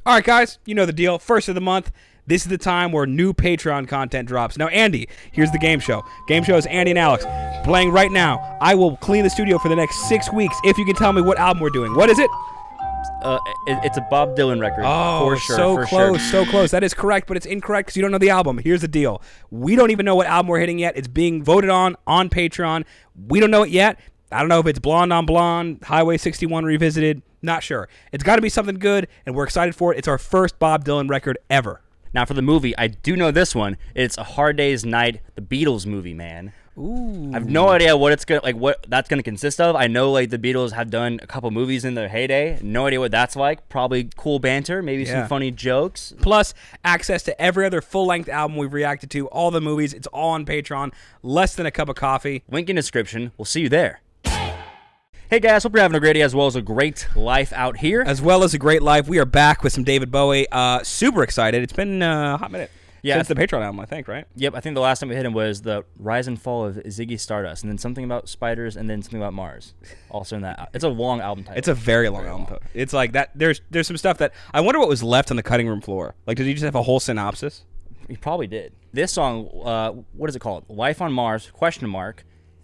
All right, guys, you know the deal. First of the month, this is the time where new Patreon content drops. Now, Andy, here's the game show. Game show is Andy and Alex playing right now. I will clean the studio for the next 6 weeks if you can tell me what album we're doing. What is it? It's a Bob Dylan record. Oh, for sure, so for close, sure. so close. That is correct, but it's incorrect because you don't know the album. Here's the deal. We don't even know what album we're hitting yet. It's being voted on Patreon. We don't know it yet. I don't know if it's Blonde on Blonde, Highway 61 Revisited. Not sure. It's got to be something good, and we're excited for it. It's our first Bob Dylan record ever. Now, for the movie, I do know this one. It's A Hard Day's Night, the Beatles movie, man. Ooh. I have no idea what that's gonna consist of. I know the Beatles have done a couple movies in their heyday. No idea what that's like. Probably cool banter, maybe some funny jokes. Plus, access to every other full-length album we've reacted to, all the movies. It's all on Patreon. Less than a cup of coffee. Link in description. We'll see you there. Hey guys, hope you're having a great day as well as a great life out here. As well as a great life. We are back with some David Bowie. Super excited. It's been a hot minute. Yeah, since the Patreon album, I think, right? Yep, I think the last time we hit him was the Rise and Fall of Ziggy Stardust, and then something about spiders, and then something about Mars. Also in that, it's a long album title. It's a very long album title. It's like that. There's some stuff that I wonder what was left on the cutting room floor. Like, did he just have a whole synopsis? He probably did. This song, what is it called? Life on Mars? ?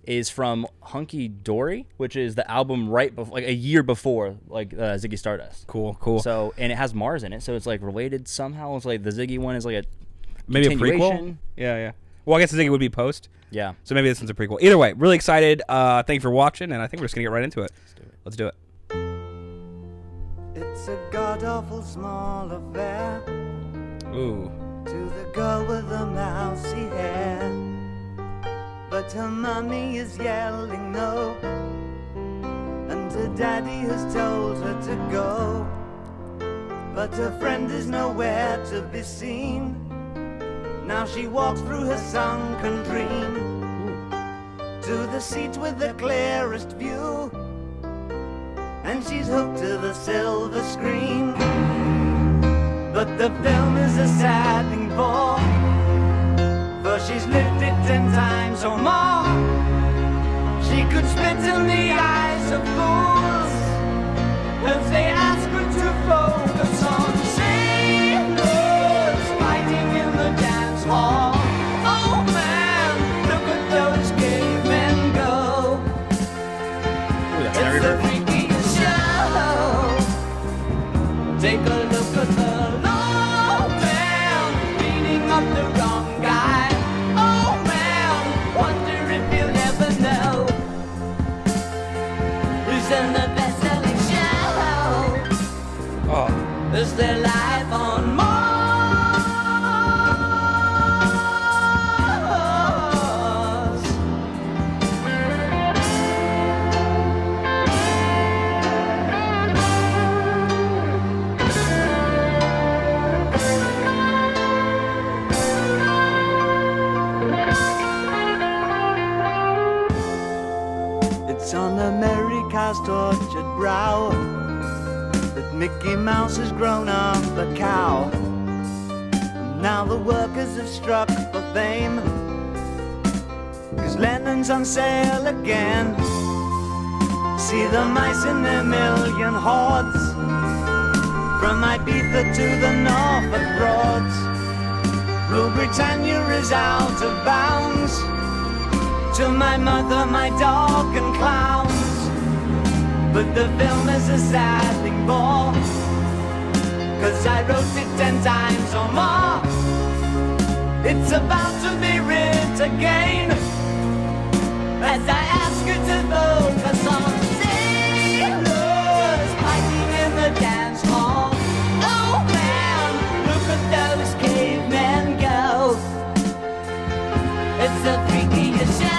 Is from Hunky Dory, which is the album right before, like a year before, Ziggy Stardust. Cool. So, and it has Mars in it, so it's like related somehow. It's like the Ziggy one is like a maybe a prequel. Yeah. Well, I guess the Ziggy would be post. Yeah. So maybe this one's a prequel. Either way, really excited. Thank you for watching, and I think we're just gonna get right into it. Let's do it. It's a god-awful small affair. Ooh. To the girl with the mousy hair. But her mummy is yelling no, and her daddy has told her to go. But her friend is nowhere to be seen. Now she walks through her sunken dream to the seat with the clearest view, and she's hooked to the silver screen. But the film is a sad thing for she's lived it 10 times or more. She could spit in the eyes of fools if they ask her to focus on sailors fighting in the dance hall. Oh man, look at those cavemen go. Ooh, It's the freakiest show. Take a look at the low man beating up the wrong guy. And the best-selling show is their life on Mars. It's on America's tortured brow that Mickey Mouse has grown up a cow. And now the workers have struck for fame, 'cause Lennon's on sale again. See the mice in their million hordes, from Ibiza to the Norfolk Broads. Rule Britannia is out of bounds, to my mother, my dog and clowns. But the film is a sad thing for, 'cause I wrote it 10 times or more. It's about to be writ again, as I ask you to focus on sailors fighting in the dance hall. Oh man, look at those cavemen go. It's the freakiest show.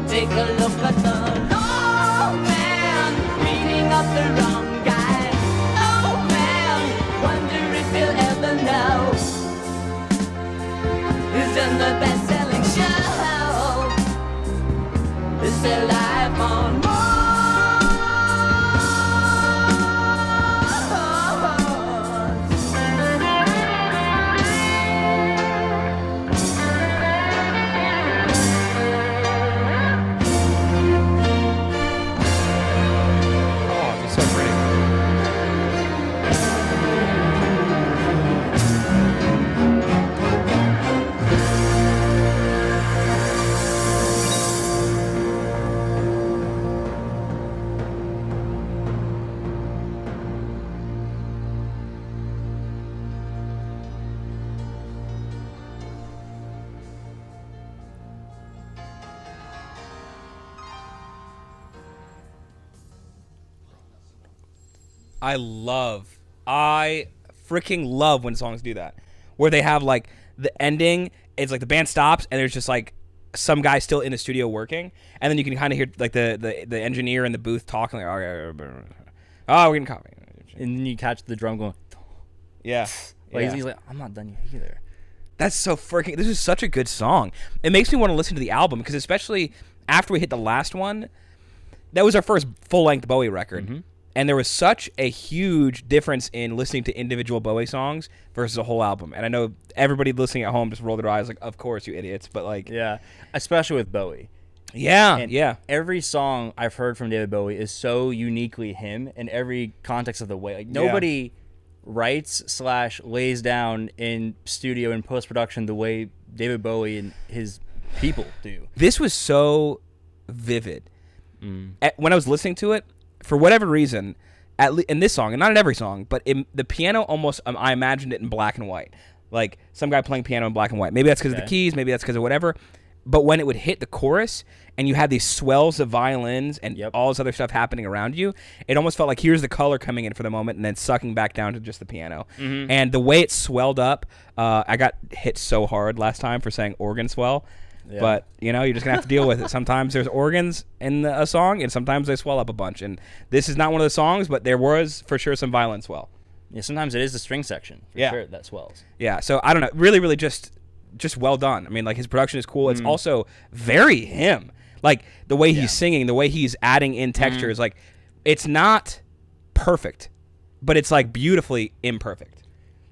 Take a look at the low man beating up the wrong guy. Oh man, wonder if you'll ever know who's in the best-selling show. Is their life on Mars? I freaking love when songs do that, where they have like the ending. It's like the band stops and there's just like some guy still in the studio working, and then you can kind of hear like the engineer in the booth talking like, oh, we're getting coffee, and then you catch the drum going. Yeah, Like he's like, I'm not done yet either. That's so freaking. This is such a good song. It makes me want to listen to the album because especially after we hit the last one, that was our first full-length Bowie record, and there was such a huge difference in listening to individual Bowie songs versus a whole album. And I know everybody listening at home just rolled their eyes like, "Of course, you idiots!" But like, yeah, especially with Bowie. Yeah, and yeah. Every song I've heard from David Bowie is so uniquely him in every context of the way. Like nobody writes / lays down in studio and post-production the way David Bowie and his people do. This was so vivid. When I was listening to it, for whatever reason, in this song, and not in every song, but in the piano almost, I imagined it in black and white. Like some guy playing piano in black and white. Maybe that's because of the keys, maybe that's because of whatever. But when it would hit the chorus and you had these swells of violins and all this other stuff happening around you, it almost felt like here's the color coming in for the moment and then sucking back down to just the piano. And the way it swelled up, I got hit so hard last time for saying organ swell. Yeah. But, you know, you're just going to have to deal with it. Sometimes there's organs in a song and sometimes they swell up a bunch. And this is not one of the songs, but there was for sure some violent swell. Yeah, sometimes it is the string section for sure that swells. Yeah, so I don't know. Really, really just well done. I mean, like his production is cool. It's also very him. Like the way he's singing, the way he's adding in textures, like it's not perfect, but it's like beautifully imperfect.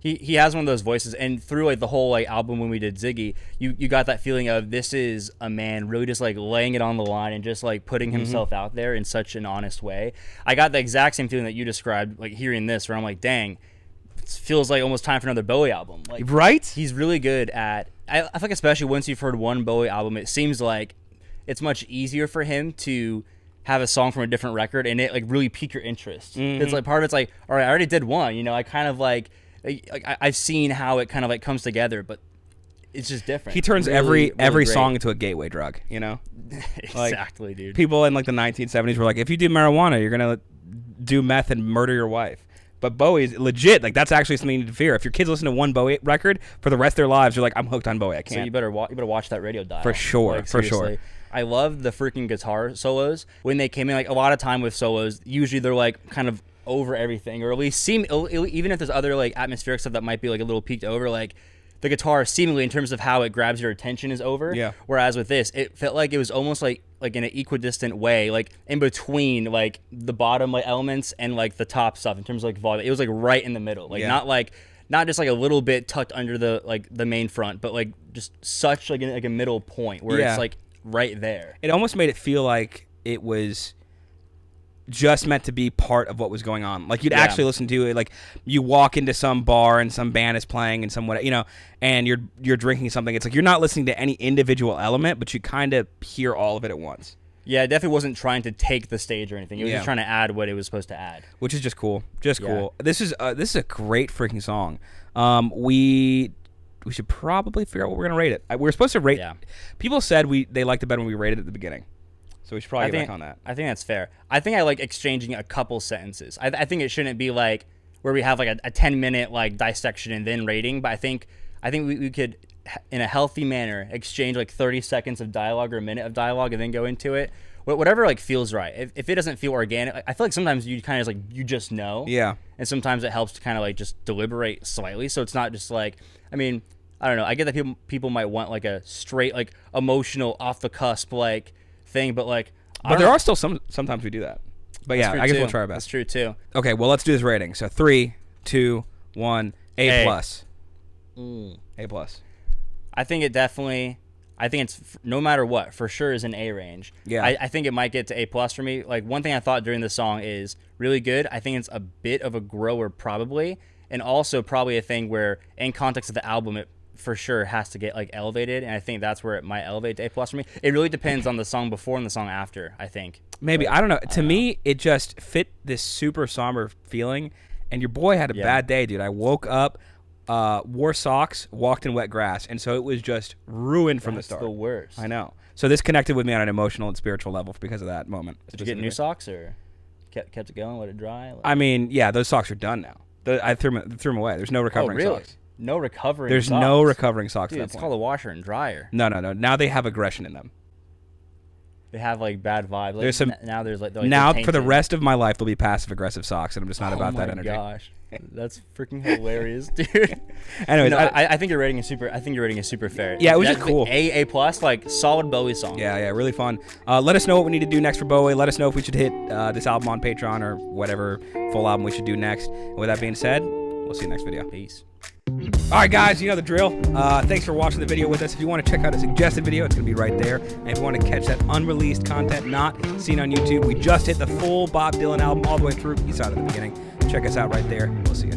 He has one of those voices, and through like the whole like album when we did Ziggy, you got that feeling of this is a man really just like laying it on the line and just like putting himself out there in such an honest way. I got the exact same feeling that you described, like hearing this, where I'm like, dang, it feels like almost time for another Bowie album. Like, right? He's really good at. I think especially once you've heard one Bowie album, it seems like it's much easier for him to have a song from a different record and it like really pique your interest. It's like part of it's like, all right, I already did one, you know, I kind of like I've seen how it kind of like comes together, but it's just different. He turns really, every great. song into a gateway drug, you know? Exactly, like, dude. People in like the 1970s were like, if you do marijuana, you're going to do meth and murder your wife. But Bowie's legit. Like, that's actually something you need to fear. If your kids listen to one Bowie record for the rest of their lives, you're like, I'm hooked on Bowie. I can't. So you better watch that radio dial. For sure, like, for seriously. sure. I love the freaking guitar solos. When they came in, like a lot of time with solos, usually they're like kind of over everything, or at least seem, even if there's other like atmospheric stuff that might be like a little peaked over, like the guitar seemingly in terms of how it grabs your attention is over. Yeah. Whereas with this, it felt like it was almost like in an equidistant way, like in between like the bottom like elements and like the top stuff in terms of like volume. It was like right in the middle, like not just like a little bit tucked under the like the main front, but like just such like a middle point where it's like right there. It almost made it feel like it was just meant to be part of what was going on. Like you'd actually listen to it. Like you walk into some bar and some band is playing and some, you know, and you're drinking something. It's like you're not listening to any individual element, but you kind of hear all of it at once. Yeah, it definitely wasn't trying to take the stage or anything. It was just trying to add what it was supposed to add, which is just cool. Cool. This is a great freaking song. We should probably figure out what we're gonna rate it. We're supposed to rate. Yeah. People said they liked it better when we rated it at the beginning. So we should probably get back on that. I think that's fair. I think I like exchanging a couple sentences. I think it shouldn't be like where we have like a 10-minute like dissection and then rating. But I think we could, in a healthy manner, exchange like 30 seconds of dialogue or a minute of dialogue and then go into it. Whatever like feels right. If it doesn't feel organic, I feel like sometimes you kind of like you just know. Yeah. And sometimes it helps to kind of like just deliberate slightly. So it's not just like, I mean, I don't know. I get that people might want like a straight like emotional off the cusp like thing, but like, but there are still sometimes we do that. But yeah, I guess we'll try our best. That's true too. Okay, well, let's do this rating. So 3, 2, 1, A plus. A plus. I think it's no matter what for sure is an A range. Yeah. I think it might get to A plus for me. Like one thing I thought during this song is really good. I think it's a bit of a grower probably, and also probably a thing where in context of the album it for sure has to get like elevated, and I think that's where it might elevate to A plus for me. It really depends on the song before and the song after, I think. Maybe, I don't know. To me, it just fit this super somber feeling, and your boy had a bad day, dude. I woke up, wore socks, walked in wet grass, and so it was just ruined from the start. That's the worst. I know. So this connected with me on an emotional and spiritual level because of that moment. Did you get new socks or? kept it going, let it dry. I mean, yeah, those socks are done now. I threw them away. There's no recovering socks. No recovering There's socks. no recovering socks. Dude, at that it's point. called a washer and dryer. No. Now they have aggression in them. They have like bad vibes. Like, There's some now there's like now they're for the tainted. rest of my life there'll be passive aggressive socks, and I'm just not about that energy. Oh my gosh, that's freaking hilarious, dude. Anyways, no, I think your rating is super. I think your rating is super fair. Yeah, it was That's just cool. A plus, like solid Bowie song. Yeah, really fun. Let us know what we need to do next for Bowie. Let us know if we should hit this album on Patreon or whatever full album we should do next. And with that being said, we'll see you next video. Peace. All right, guys, you know the drill. Thanks for watching the video with us. If you want to check out a suggested video, it's going to be right there. And if you want to catch that unreleased content not seen on YouTube, we just hit the full Bob Dylan album all the way through. You saw it at the beginning. Check us out right there. We'll see you.